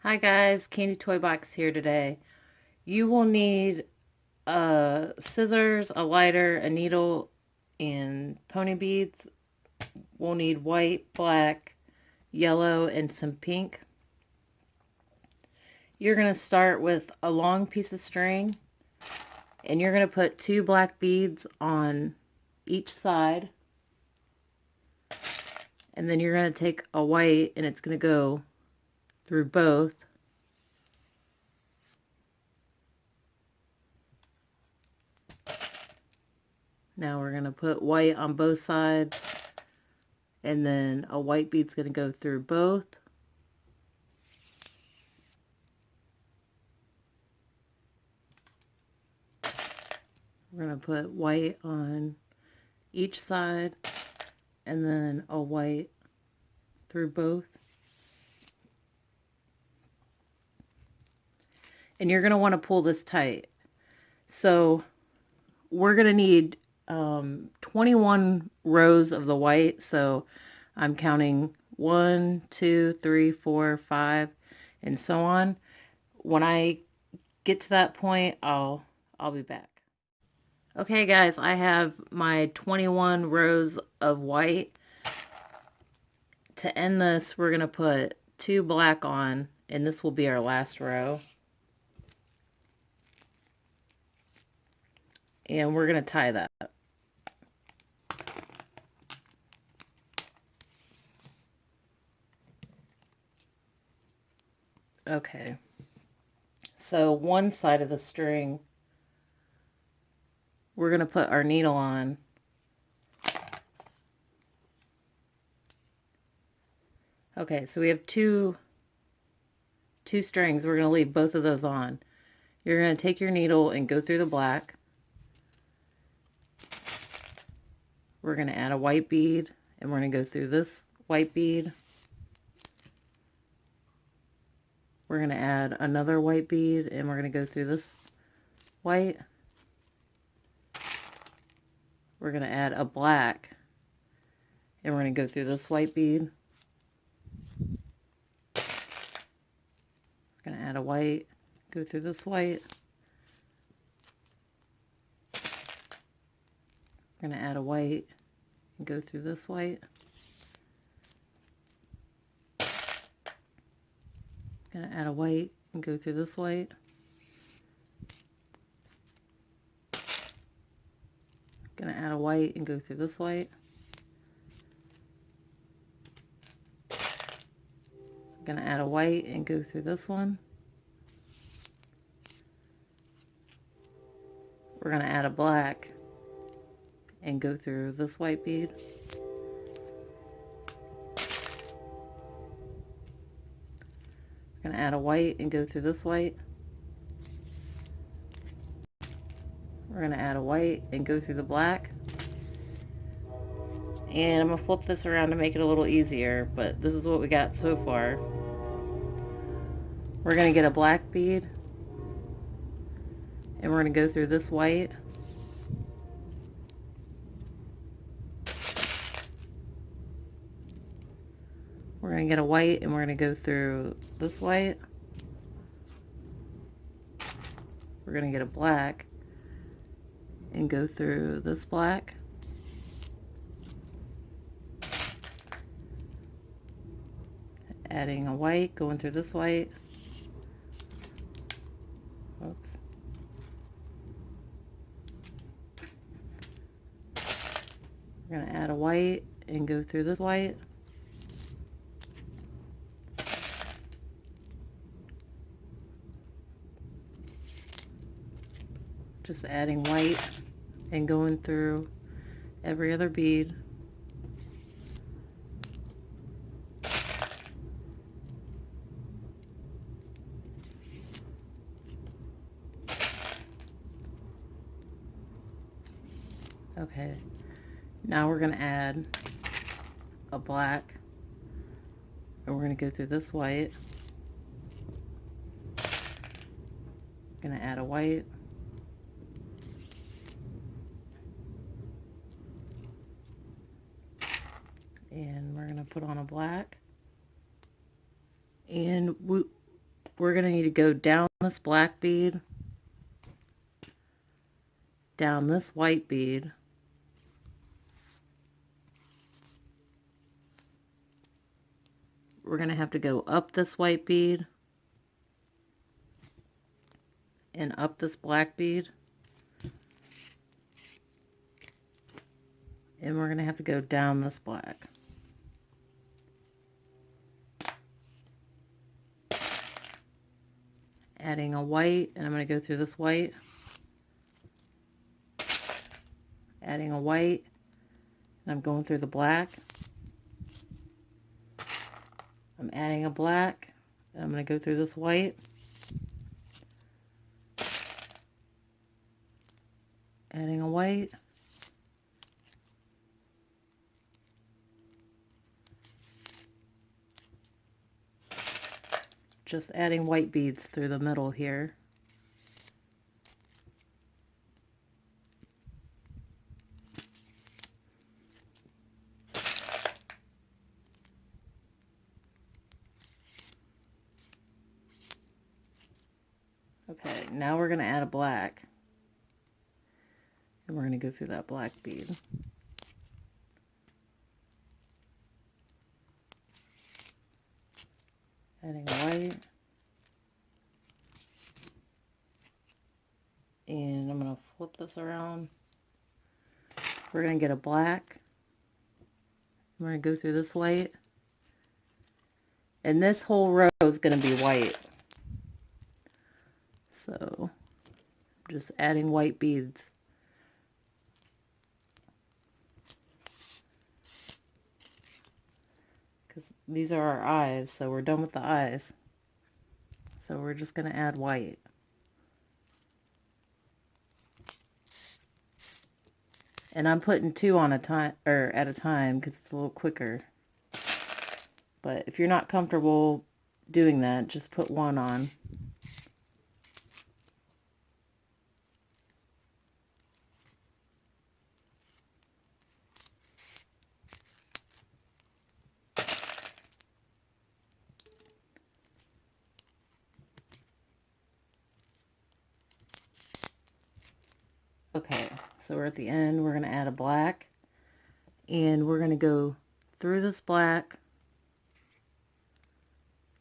Hi guys, Candy Toy Box here today. You will need scissors, a lighter, a needle, and pony beads. We'll need white, black, yellow, and some pink. You're going to start with a long piece of string, and you're going to put 2 black beads on each side. And then you're going to take a white, and it's going to go through both. Now we're going to put white on both sides, and then a white bead's going to go through both. We're going to put white on each side, and then a white through both. And you're going to want to pull this tight. So we're going to need 21 rows of the white. So I'm counting 1, 2, 3, 4, 5, and so on. When I get to that point, I'll be back. Okay guys, I have my 21 rows of white. To end this, we're going to put 2 black on, and this will be our last row. And we're going to tie that. Okay, so one side of the string, we're going to put our needle on. Okay, so we have two strings. We're going to leave both of those on. You're going to take your needle and go through the black. We're going to add a white bead, and we're going to go through this white bead. We're going to add another white bead, and we're going to go through this white. We're going to add a black, and we're going to go through this white bead. We're going to add a white, go through this white. We're going to add a white and go through this white. Going to add a white and go through this white. Going to add a white and go through this white. Going to add a white and go through this one. We're going to add a black and go through this white bead. We're going to add a white and go through this white. We're going to add a white and go through the black. And I'm going to flip this around to make it a little easier, but this is what we got so far. We're going to get a black bead, and we're going to go through this white. We're going to get a white, and we're going to go through this white. We're going to get a black and go through this black. Adding a white, going through this white. Oops. We're going to add a white and go through this white. Just adding white and going through every other bead. Okay, now we're going to add a black, and we're going to go through this white. Going to add a white. And we're going to put on a black. And we're going to need to go down this black bead, down this white bead, we're going to have to go up this white bead and up this black bead, and we're going to have to go down this black. Adding a white, and I'm going to go through this white, adding a white, and I'm going through the black, I'm adding a black, and I'm going to go through this white, adding a white, just adding white beads through the middle here. Okay, now we're going to add a black, and we're going to go through that black bead. Adding white, and I'm going to flip this around. We're going to get a black, we're going to go through this white, and this whole row is going to be white. So just adding white beads. Because these are our eyes, so we're done with the eyes. So we're just going to add white. And I'm putting two on a time, or at a time, because it's a little quicker. But if you're not comfortable doing that, just put one on. Okay, so we're at the end. We're going to add a black, and we're going to go through this black,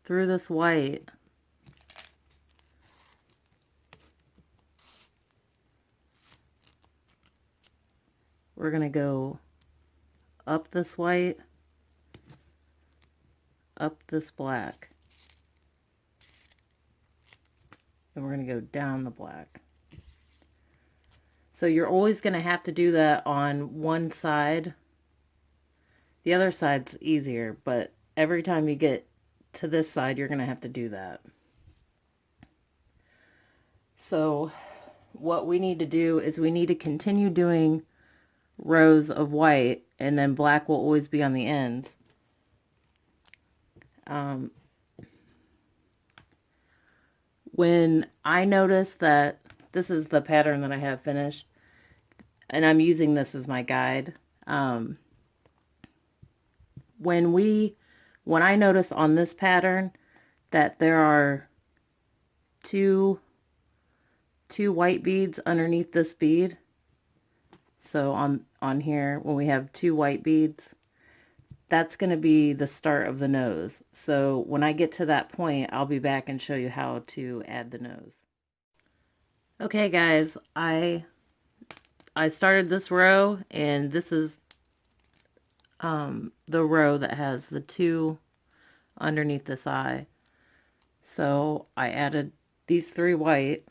through this white, we're going to go up this white, up this black, and we're going to go down the black. So you're always going to have to do that on one side. The other side's easier, but every time you get to this side, you're going to have to do that. So what we need to do is we need to continue doing rows of white, and then black will always be on the ends. When I notice that this is the pattern that I have finished, and I'm using this as my guide. When I notice on this pattern that there are two white beads underneath this bead, so on here, when we have two white beads, that's going to be the start of the nose. So when I get to that point, I'll be back and show you how to add the nose. Okay guys, I started this row, and this is the row that has the two underneath this eye. So I added these three white,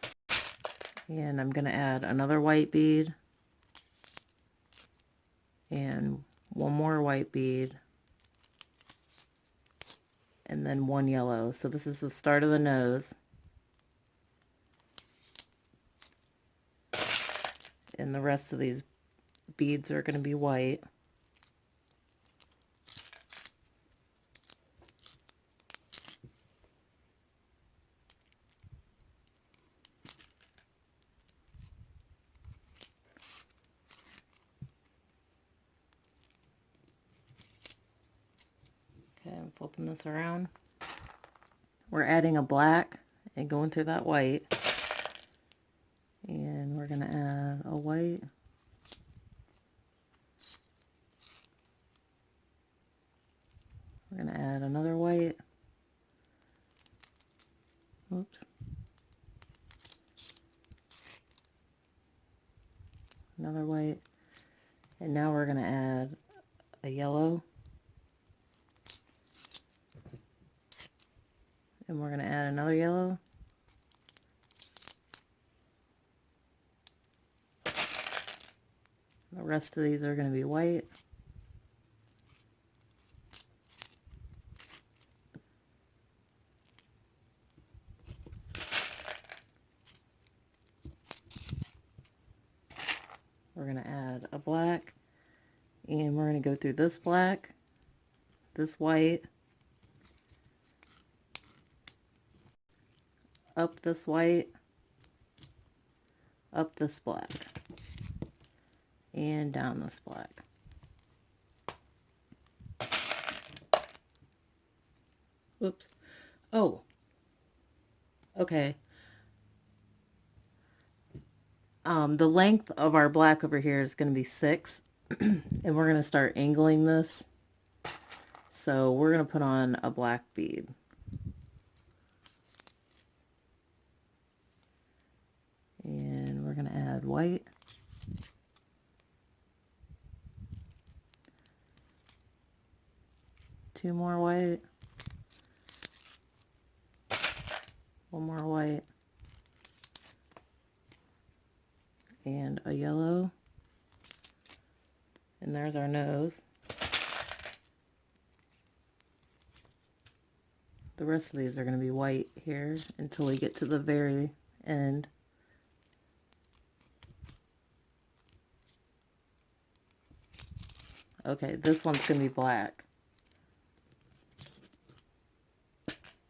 and I'm going to add another white bead and one more white bead, and then one yellow. So this is the start of the nose. And the rest of these beads are going to be white. Okay, I'm flipping this around. we're adding a black and going through that white. And we're going to add a white. We're going to add another white. Oops. Another white. And now we're going to add a yellow. And we're going to add another yellow. The rest of these are going to be white. We're going to add a black, and we're going to go through this black, this white, up this white, up this black, and down this black. Oops. Oh, okay. The length of our black over here is going to be 6, and we're going to start angling this. So we're going to put on a black bead. And we're going to add white. Two more white. One more white. And a yellow. And there's our nose. The rest of these are going to be white here until we get to the very end. Okay, this one's going to be black.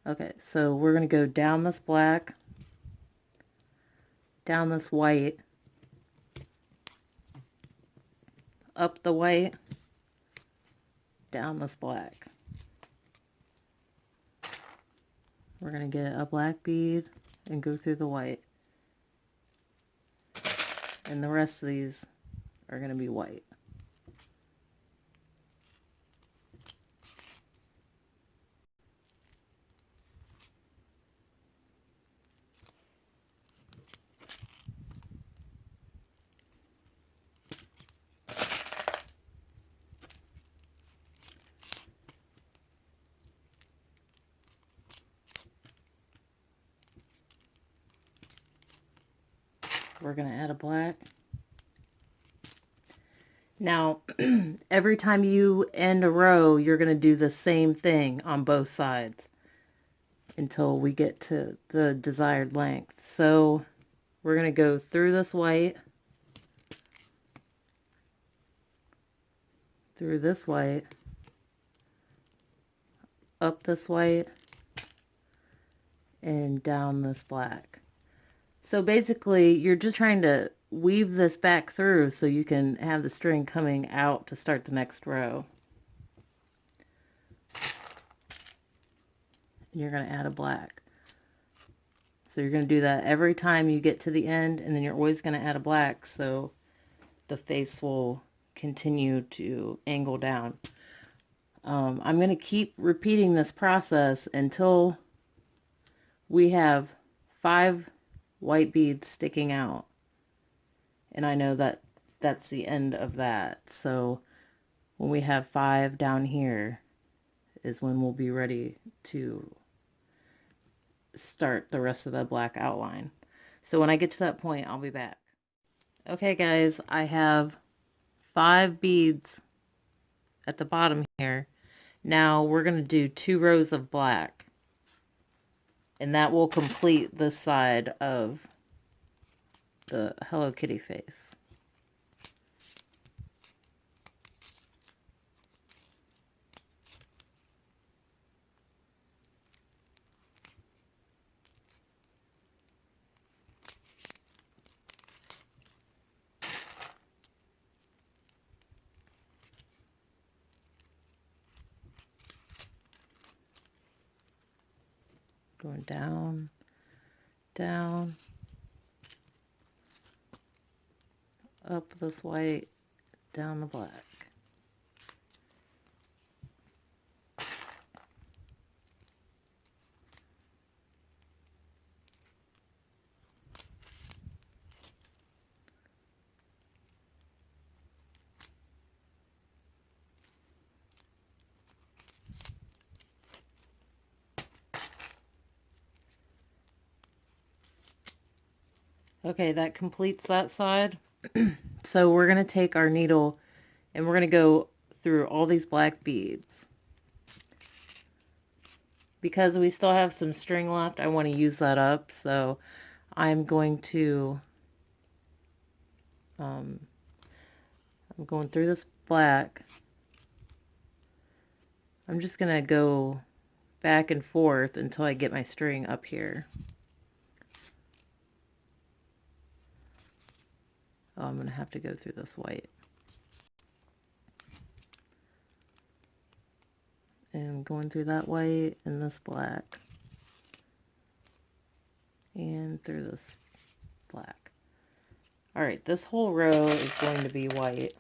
Okay, so we're going to go down this black, down this white, up the white, down this black. We're going to get a black bead and go through the white. And the rest of these are going to be white. We're going to add a black. Now, every time you end a row, you're going to do the same thing on both sides until we get to the desired length. So we're going to go through this white, through this white, up this white, and down this black. So basically, you're just trying to weave this back through so you can have the string coming out to start the next row. And you're going to add a black. So you're going to do that every time you get to the end, and then you're always going to add a black so the face will continue to angle down. I'm going to keep repeating this process until we have 5 white beads sticking out. And I know that that's the end of that. So when we have 5 down here is when we'll be ready to start the rest of the black outline. So when I get to that point, I'll be back. Okay guys, I have 5 beads at the bottom here. Now we're going to do 2 rows of black, and that will complete this side of the Hello Kitty face. Going down, down, up this white, down the black. Okay, that completes that side. So we're going to take our needle and we're going to go through all these black beads. Because we still have some string left, I want to use that up. So I'm going to, I'm going through this black. I'm just going to go back and forth until I get my string up here. Oh, I'm going to have to go through this white. And going through that white and this black. And through this black. Alright, this whole row is going to be white.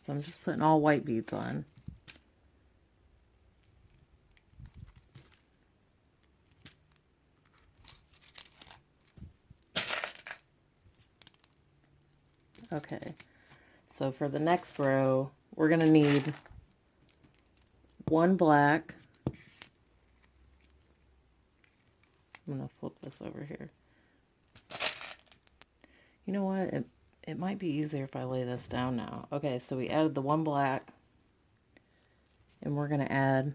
So I'm just putting all white beads on. Okay, so for the next row, we're going to need one black. I'm going to flip this over here. You know what? It might be easier if I lay this down now. Okay, so we added the one black. And we're going to add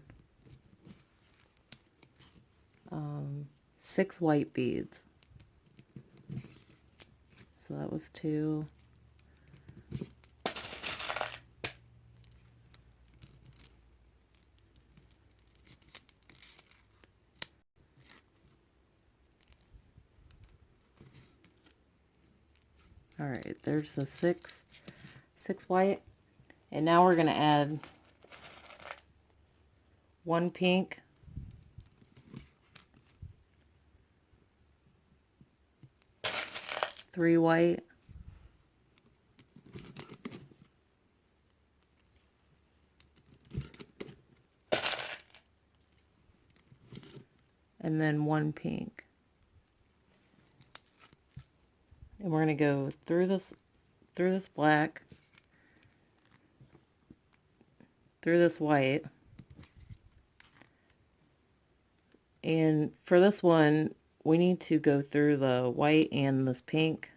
6 white beads. So that was 2. All right, there's the 6 white. And now we're going to add 1 pink, 3 white, and then 1 pink. And we're going to go through this black, through this white. And for this one, we need to go through the white and this pink.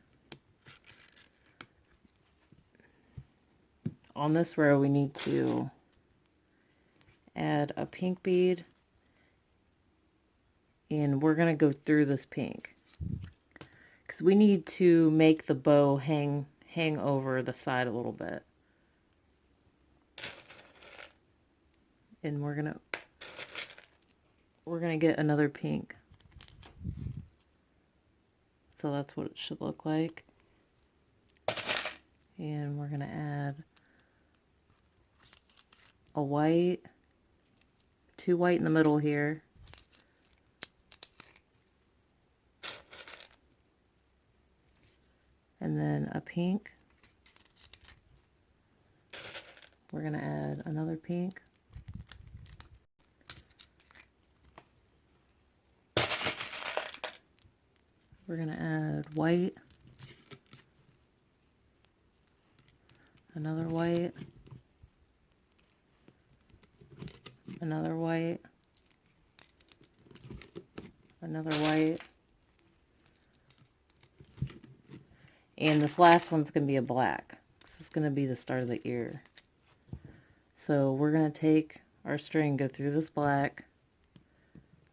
On this row, we need to add a pink bead. And we're going to go through this pink. Because we need to make the bow hang over the side a little bit. And we're gonna get another pink. So that's what it should look like. And we're gonna add a white, 2 white in the middle here. And then a pink. We're gonna add another pink. We're going to add white, another white, another white, another white, and this last one's going to be a black. This is going to be the start of the ear. So we're going to take our string, go through this black,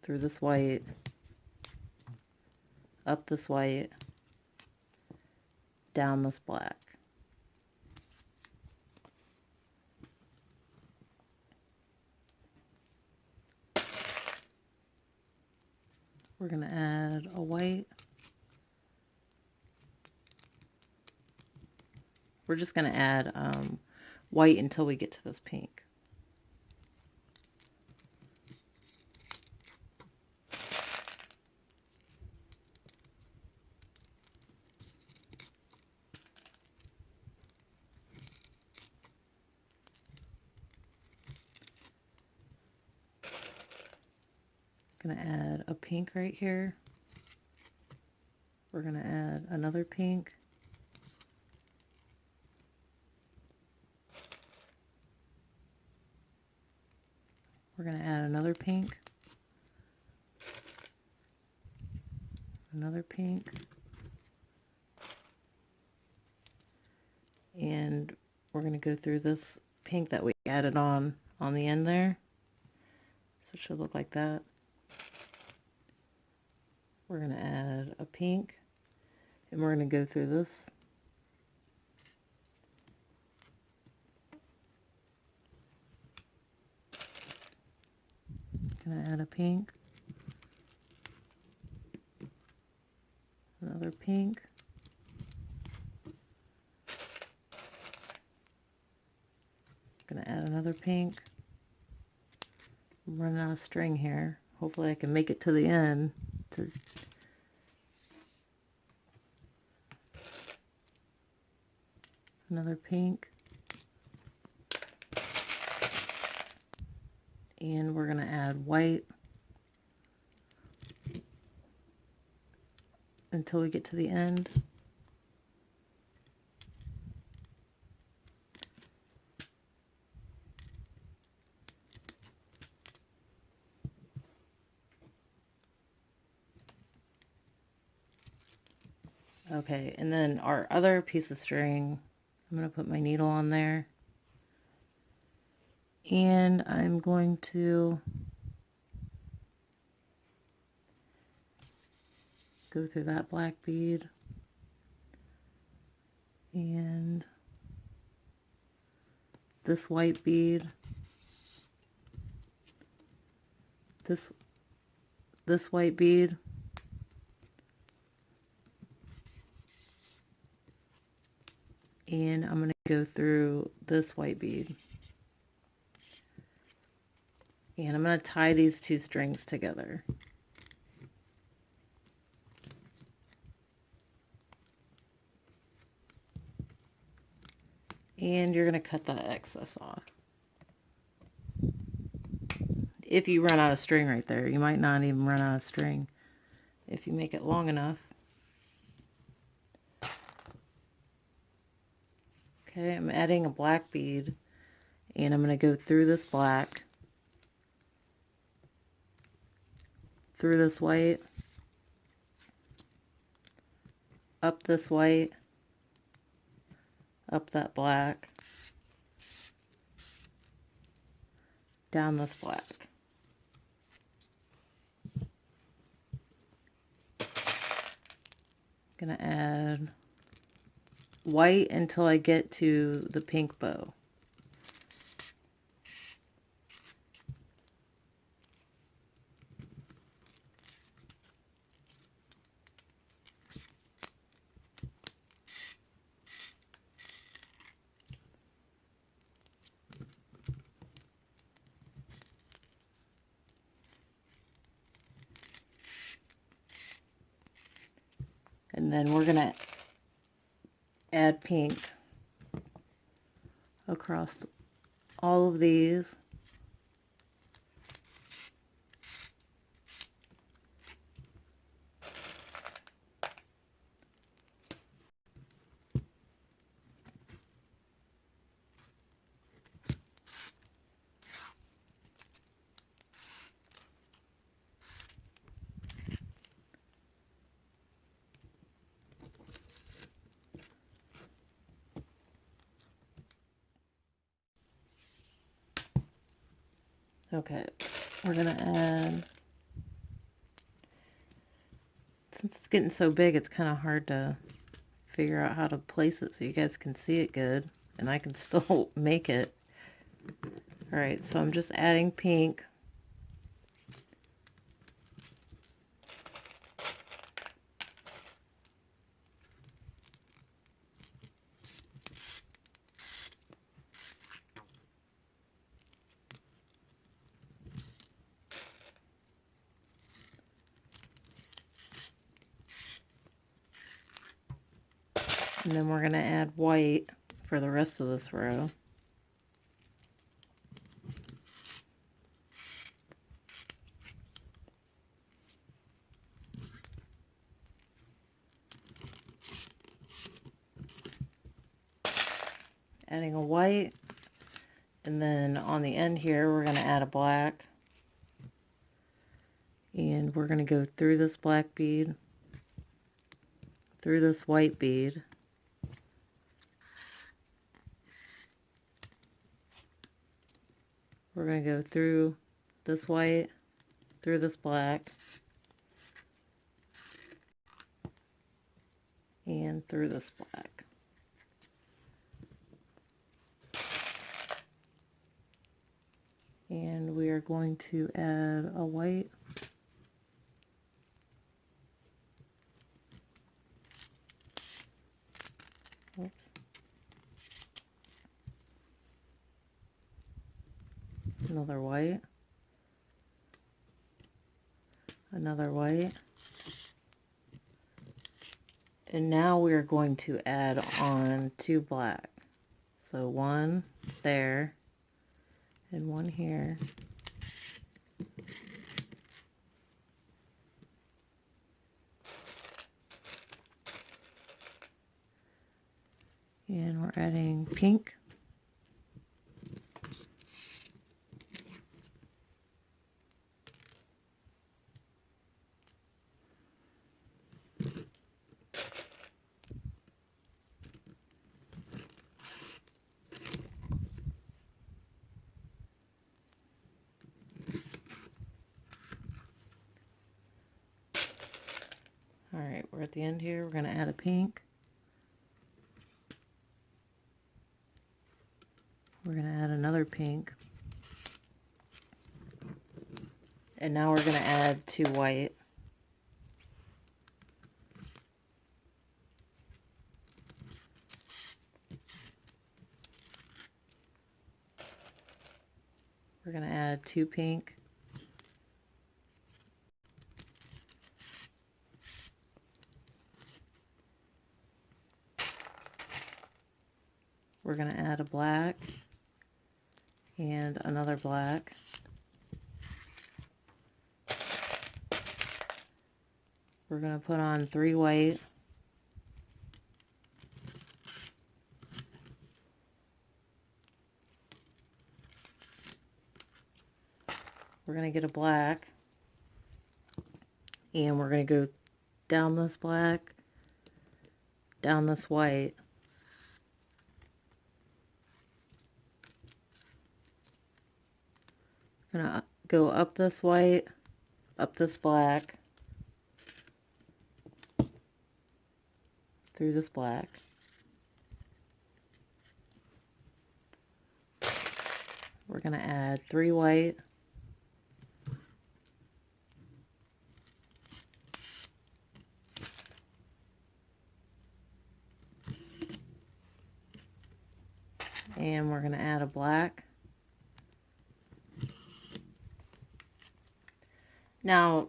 through this white, up this white, down this black. We're going to add a white. We're just going to add white until we get to this pink. Going to add a pink right here. We're going to add another pink. We're going to add another pink. Another pink. And we're going to go through this pink that we added on the end there. So it should look like that. We're going to add a pink, and we're going to go through this. Going to add a pink, another pink, going to add another pink. I'm running out of string here. Hopefully I can make it to the end. Another pink. And we're going to add white until we get to the end. Okay, and then our other piece of string, I'm going to put my needle on there. And I'm going to go through that black bead and this white bead, this white bead, and I'm going to go through this white bead. And I'm going to tie these two strings together. And you're going to cut that excess off. If you run out of string right there, you might not even run out of string if you make it long enough. Okay, I'm adding a black bead, and I'm going to go through this black, through this white, up this white, up that black, down this black. Gonna add white until I get to the pink bow. And then we're gonna add pink across all of these. Okay, we're gonna add, since it's getting so big, it's kind of hard to figure out how to place it so you guys can see it good and I can still make it. All right, so I'm just adding pink. And then we're going to add white for the rest of this row. Adding a white, and then on the end here we're going to add a black. And we're going to go through this black bead, through this white bead, we're going to go through this white, through this black, and through this black. And we are going to add a white. Oops. Another white. Another white. And now we're going to add on 2 black. So 1 there and 1 here. And we're adding pink. All right, we're at the end here. We're going to add a pink. We're going to add another pink. And now we're going to add 2 white. We're going to add 2 pink. We're going to add a black and another black. We're going to put on 3 white. We're going to get a black. And we're going to go down this black, down this white. We're going to go up this white, up this black, through this black. We're going to add 3 white. And we're going to add a black. Now,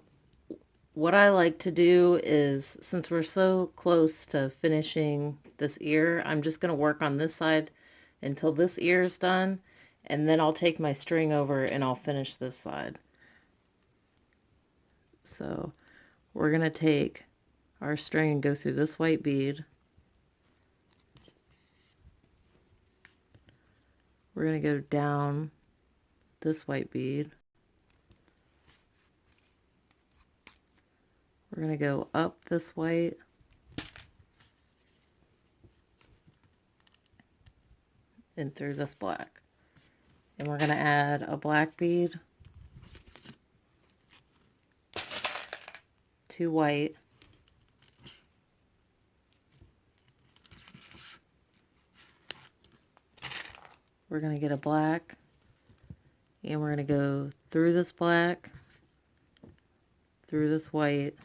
what I like to do is, since we're so close to finishing this ear, I'm just going to work on this side until this ear is done, and then I'll take my string over and I'll finish this side. So we're going to take our string and go through this white bead. We're going to go down this white bead. We're going to go up this white. And through this black. And we're going to add a black bead, 2 white, we're going to get a black, and we're going to go through this black, through this white,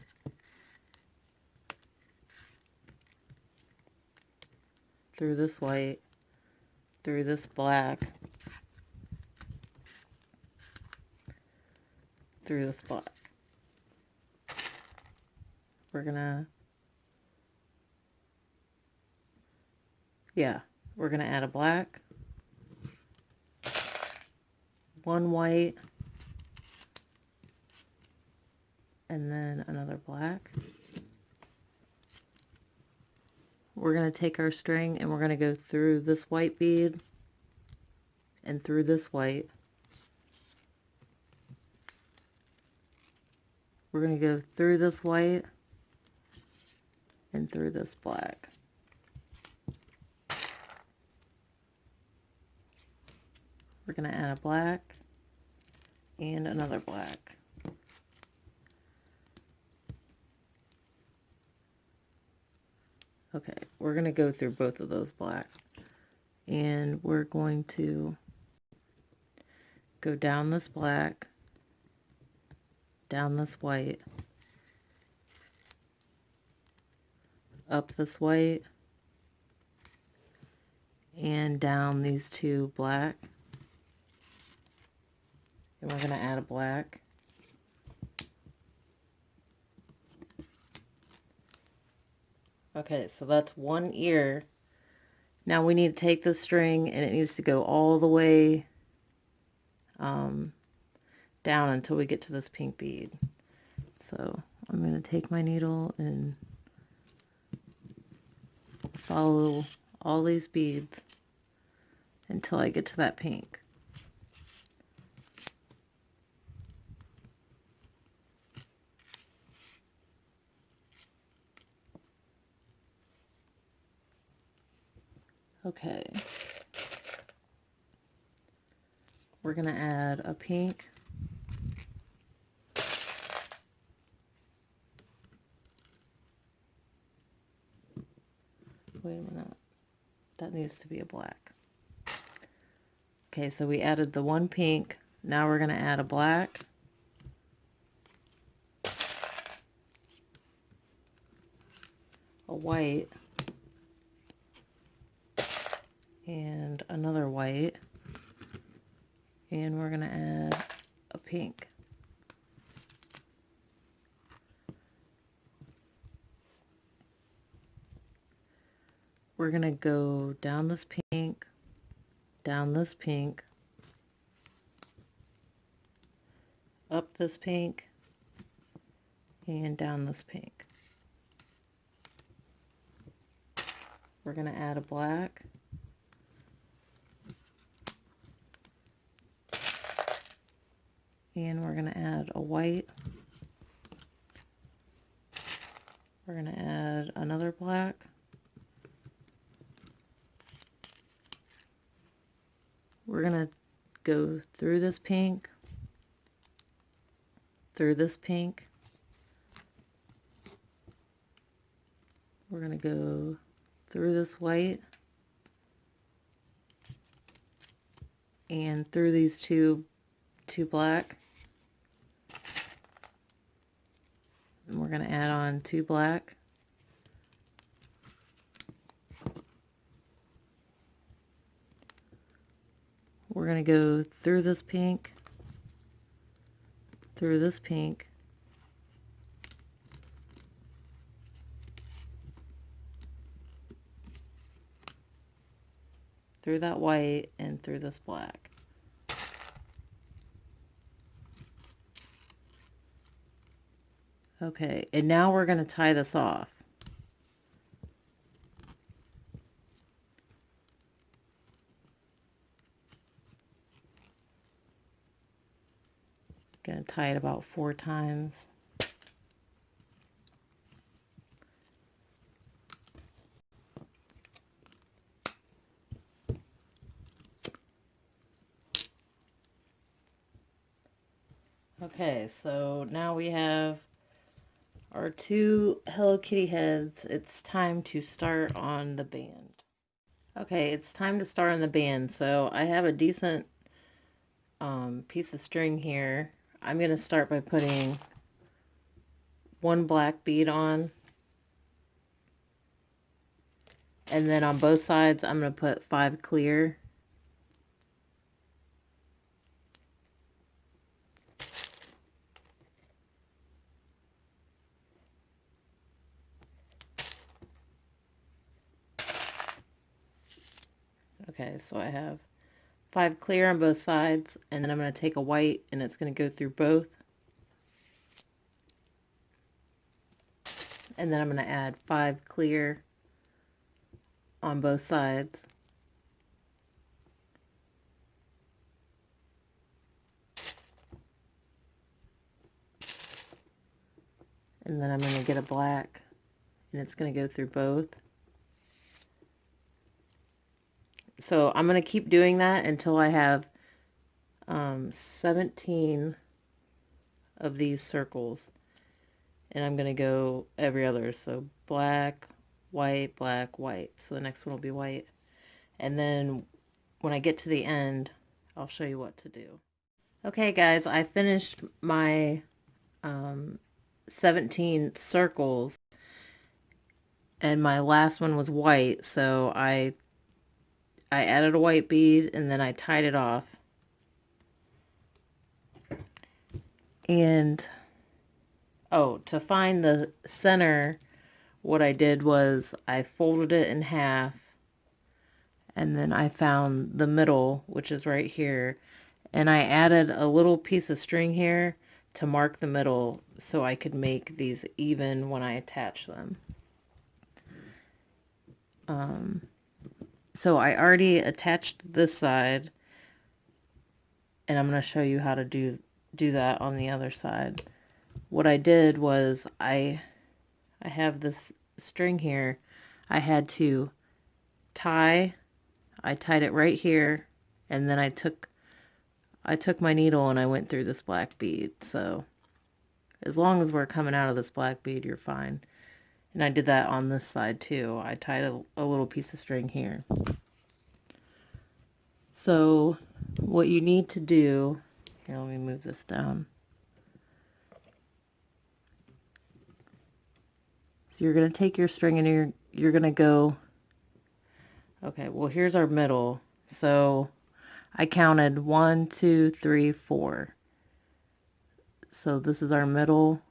through this white, through this black, through this black. We're gonna, we're gonna add a black, 1 white, and then another black. We're going to take our string and we're going to go through this white bead and through this white. We're going to go through this white and through this black. We're going to add a black and another black. Okay, we're going to go through both of those blacks, and we're going to go down this black, down this white, up this white, and down these 2 black, and we're going to add a black. Okay, so that's 1 ear. Now we need to take the string and it needs to go all the way down until we get to this pink bead. So I'm going to take my needle and follow all these beads until I get to that pink. Okay, we're going to add a pink, wait a minute, that needs to be a black. Okay, so we added the 1 pink, now we're going to add a black, a white, and another white, and we're going to add a pink. We're going to go down this pink, down this pink, up this pink, and down this pink. We're going to add a black, and we're going to add a white. We're going to add another black. We're going to go through this pink, through this pink. We're going to go through this white and through these two black. And we're going to add on 2 black. We're going to go through this pink, through this pink, through that white, and through this black. Okay, and now we're going to tie this off. Going to tie it about 4 times. Okay, so now we have our two Hello Kitty heads. It's time to start on the band. Okay, it's time to start on the band. So I have a decent piece of string here. I'm going to start by putting one black bead on. And then on both sides, I'm going to put 5 clear. Okay, so I have 5 clear on both sides, and then I'm going to take a white, and it's going to go through both. And then I'm going to add 5 clear on both sides. And then I'm going to get a black, and it's going to go through both. So I'm going to keep doing that until I have 17 of these circles. And I'm going to go every other. So black, white, black, white. So the next one will be white. And then when I get to the end, I'll show you what to do. Okay, guys, I finished my 17 circles. And my last one was white. So I added a white bead and then I tied it off. And, oh, to find the center, what I did was I folded it in half, and then I found the middle, which is right here, and I added a little piece of string here to mark the middle so I could make these even when I attach them. So I already attached this side, and I'm going to show you how to do that on the other side. What I did was I have this string here. I had to I tied it right here, and then I took my needle and I went through this black bead. So as long as we're coming out of this black bead, you're fine. And I did that on this side too. I tied a little piece of string here. So what you need to do, here, let me move this down. So you're going to take your string and you're going to go, okay, well, here's our middle. So I counted 1, 2, 3, 4. So this is our middle.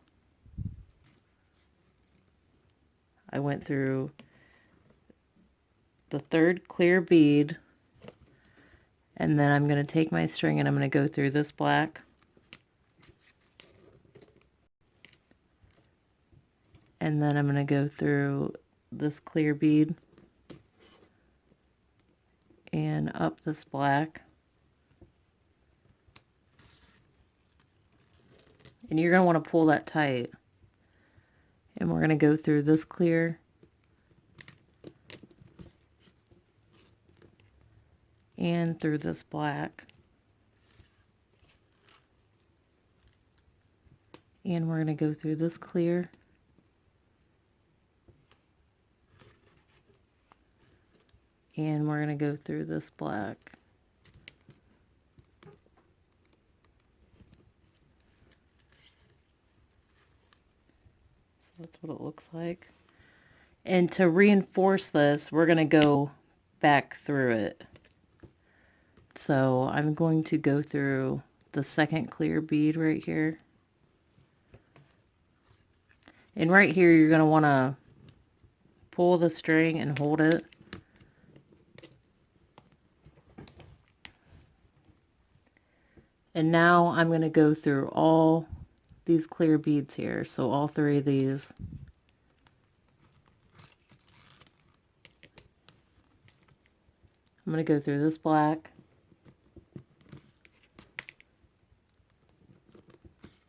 I went through the 3rd clear bead, and then I'm going to take my string and I'm going to go through this black, and then I'm going to go through this clear bead and up this black, and you're going to want to pull that tight, and we're going to go through this clear and through this black, and we're going to go through this clear and we're going to go through this black. So that's what it looks like. And to reinforce this, we're going to go back through it. So I'm going to go through the 2nd clear bead right here. And right here, you're going to want to pull the string and hold it. And now I'm going to go through all these clear beads here. So all 3 of these. I'm going to go through this black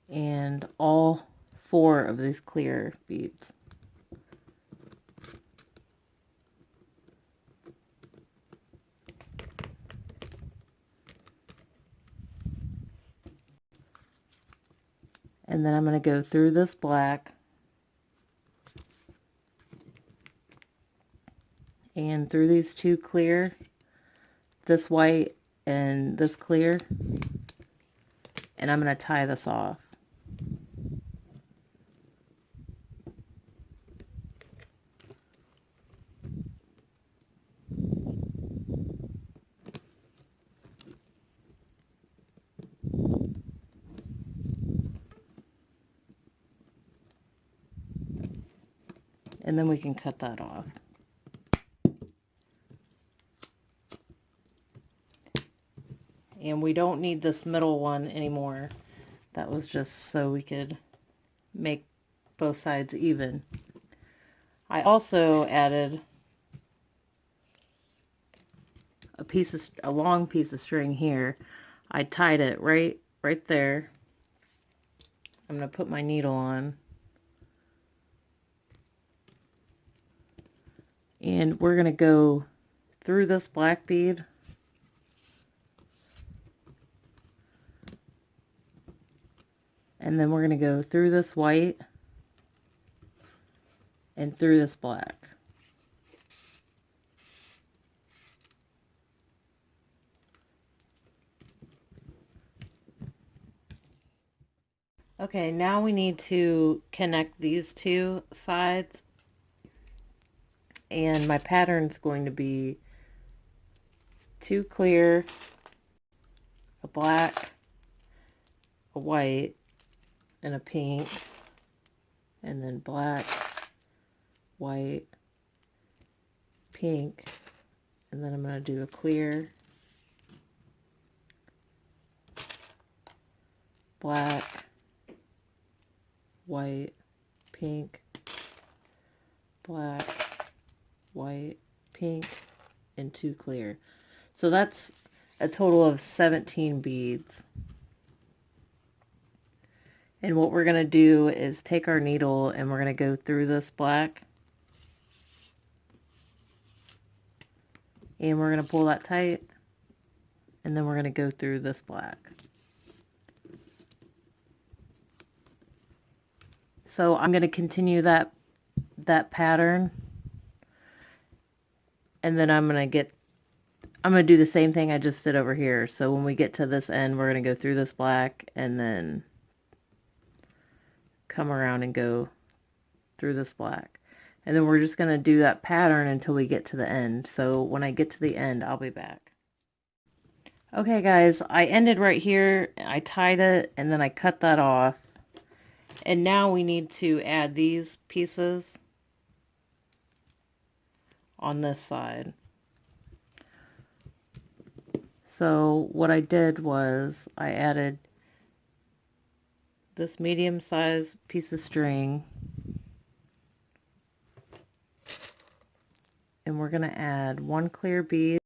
and all 4 of these clear beads. And then I'm going to go through this black and through these two clear, this white and this clear, and I'm going to tie this off. And then we can cut that off. And we don't need this middle one anymore. That was just so we could make both sides even. I also added a long piece of string here. I tied it right there. I'm going to put my needle on. And we're going to go through this black bead. And then we're going to go through this white and through this black. Okay, now we need to connect these two sides. And my pattern's going to be two clear, a black, a white, and a pink, and then black, white, pink, and then I'm going to do a clear, black, white, pink, black, white, pink, and two clear. So that's a total of 17 beads. And what we're going to do is take our needle and we're going to go through this black. And we're going to pull that tight. And then we're going to go through this black. So I'm going to continue that pattern. And then I'm going to do the same thing I just did over here. So when we get to this end, we're going to go through this black and then come around and go through this black. And then we're just going to do that pattern until we get to the end. So when I get to the end, I'll be back. Okay guys, I ended right here. I tied it and then I cut that off. And now we need to add these pieces on this side. So what I did was I added this medium sized piece of string, and we're going to add one clear bead,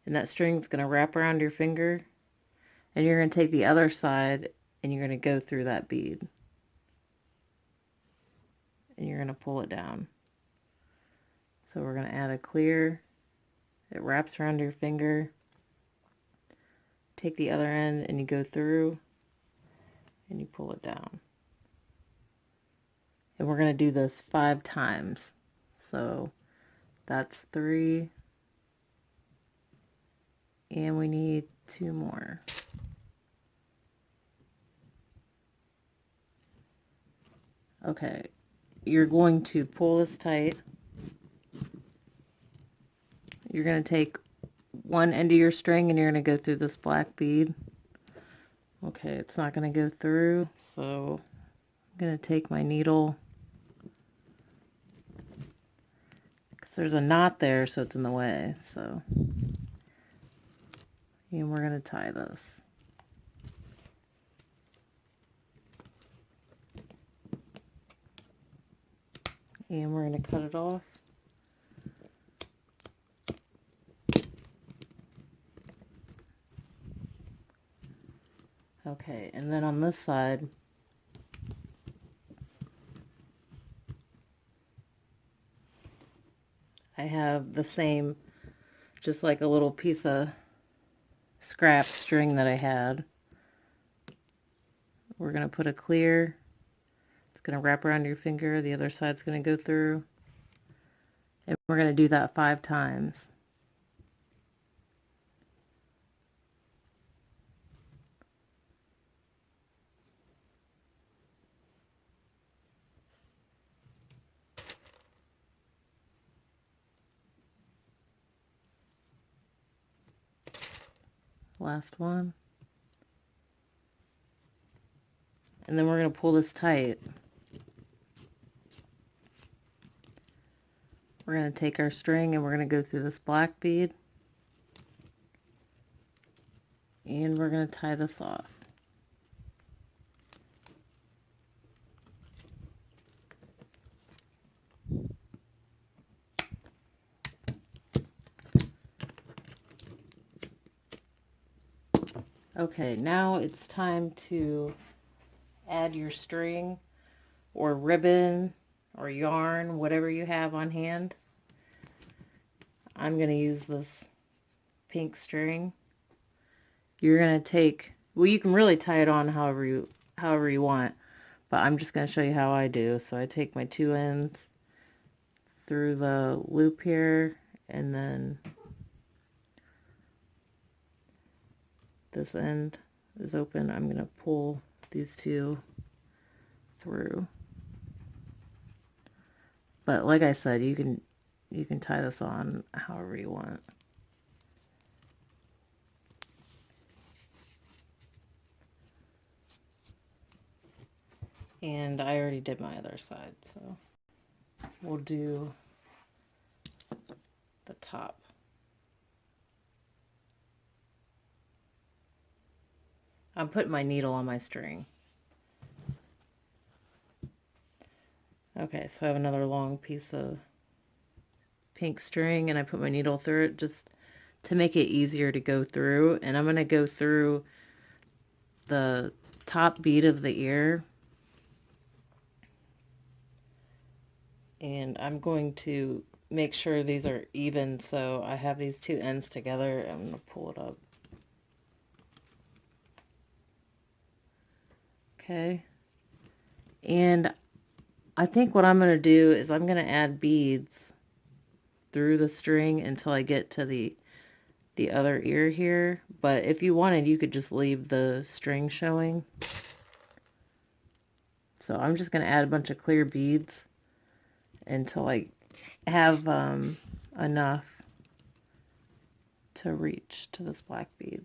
and that string's going to wrap around your finger, and you're going to take the other side and you're going to go through that bead, and you're going to pull it down. So we're going to add a clear, it wraps around your finger, take the other end and you go through and you pull it down. And we're going to do this 5 times. So that's 3. And we need 2 more. Okay, you're going to pull this tight. You're going to take one end of your string and you're going to go through this black bead. Okay, it's not going to go through, so I'm going to take my needle, because there's a knot there, so it's in the way. So, and we're going to tie this. And we're going to cut it off. Okay, and then on this side, I have the same, just like a little piece of scrap string that I had. we're going to put a clear. It's going to wrap around your finger. The other side's going to go through. And we're going to do that 5 times. Last one. And then we're going to pull this tight. We're going to take our string and we're going to go through this black bead. And we're going to tie this off. Okay, now it's time to add your string or ribbon or yarn, whatever you have on hand. I'm going to use this pink string. You're going to take, well, you can really tie it on however you want, but I'm just going to show you how I do. So I take my 2 ends through the loop here, and then this end is open. I'm going to pull these 2 through. But like I said, you can tie this on however you want. And I already did my other side, so we'll do the top. I'm putting my needle on my string. Okay, so I have another long piece of pink string, and I put my needle through it just to make it easier to go through. And I'm going to go through the top bead of the ear, and I'm going to make sure these are even, so I have these 2 ends together. I'm going to pull it up. Okay, and I think what I'm going to do is I'm going to add beads through the string until I get to the other ear here. But if you wanted, you could just leave the string showing. So I'm just going to add a bunch of clear beads until I have enough to reach to this black bead.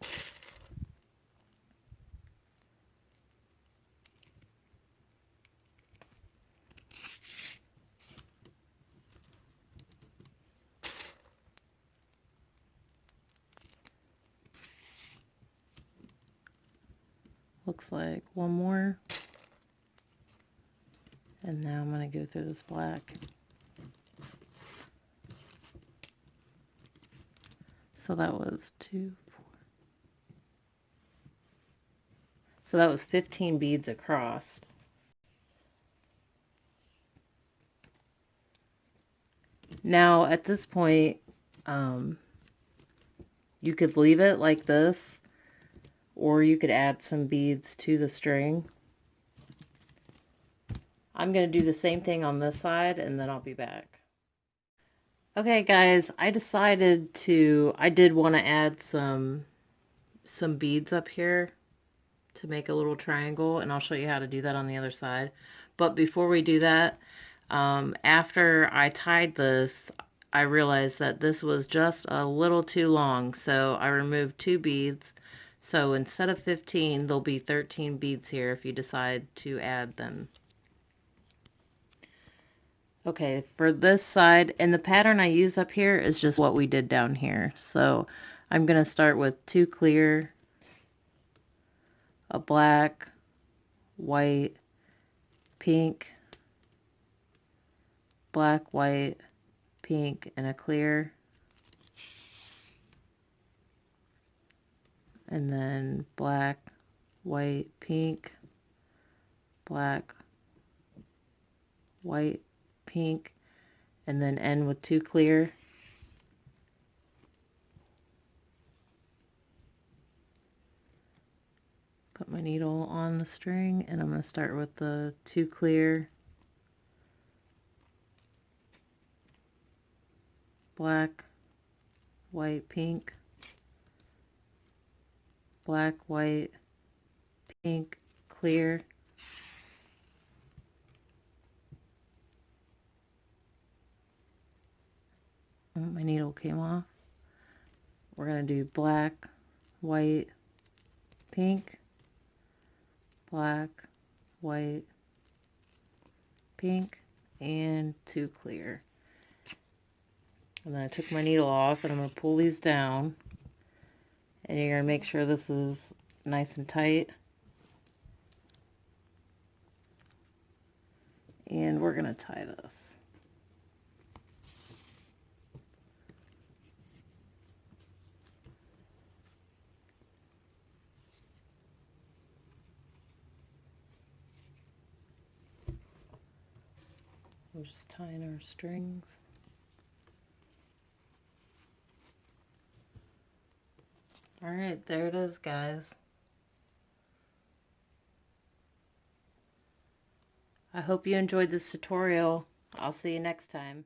Looks like one more. And now I'm going to go through this black. So that was 2, 4. So that was 15 beads across. Now at this point, you could leave it like this, or you could add some beads to the string. I'm going to do the same thing on this side, and then I'll be back. Okay guys, I did want to add some beads up here to make a little triangle, and I'll show you how to do that on the other side. But before we do that, after I tied this, I realized that this was just a little too long, so I removed 2 beads. So instead of 15, there'll be 13 beads here if you decide to add them. Okay, for this side, and the pattern I use up here is just what we did down here. So I'm going to start with 2 clear, a black, white, pink, black, white, pink, and a clear. And then black, white, pink, black, white, pink, and then end with 2 clear. Put my needle on the string, and I'm going to start with the 2 clear, black, white, pink, black, white, pink, clear. Oh, my needle came off. We're going to do black, white, pink, black, white, pink, and 2 clear. And then I took my needle off, and I'm going to pull these down, and you're going to make sure this is nice and tight. And we're going to tie this. We're just tying our strings. Alright, there it is, guys. I hope you enjoyed this tutorial. I'll see you next time.